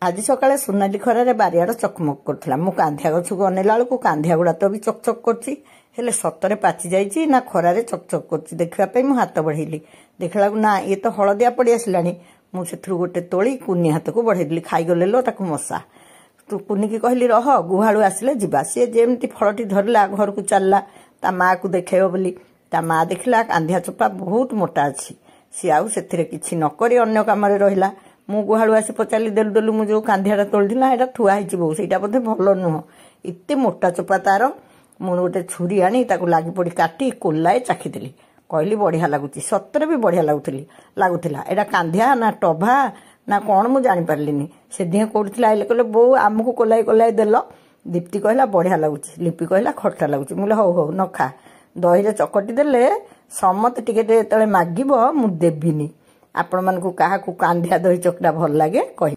आज सकाଳେ सोनाली खरारे बारियाड़ चकमक करथिला मु कांधिया गछकु अनेला बेलकु कांधिया गुड़ा तो भी चकचक करछि हेले सतरे पाचि जाइछि ना खरारे चकचक करछि देखिबा पई मु हाथ बढ़ेइली देखला ना ये तो हळदिया पड़ी आसिलानी मु सेथरु गोटे तोली कुनी हाथ को बढ़ेइली खाई गले लो ताकु मसा तू कुनी की कहली रह गुहाळु आसिले जिबा से जेमती फळटी धरला घर को चलला ता मां को देखेबो बोली ता मां देखला कांधिया चोपा बहुत मोटा अछि सी आउ सेथिरे किछि न करी अन्य कामरे रहिला मु गुहाळु आसी पचाली देलु देलु मु जो कांधियाटा तोलथिला एटा ठुआ हिची बहु सेटा बोधे भलो नुह इत्ते मोटा चोपा तार मु गोटे छुरी आनी ताकु लागी पड़ी काटी कोल्लाए चाखिदेली कहली बढ़िया लागुची सतरे भी बढ़िया लागुथिला एटा कांधिया ना टभा ना कौन मु जानी पारलिनी से दिहे कोडथिला आइले कहले बो आमको कोल्लाए कोल्लाए देलो दीप्ति कहला बढ़िया लागुची लिपि कहला खट्टा लागुची मुले हो हो न खा दही रे चकटी देले समत टिके टिके तळे मागिबो मु देबिनी आपण मानकु काहा को कांधिया दही चकटा भल लागे कहि।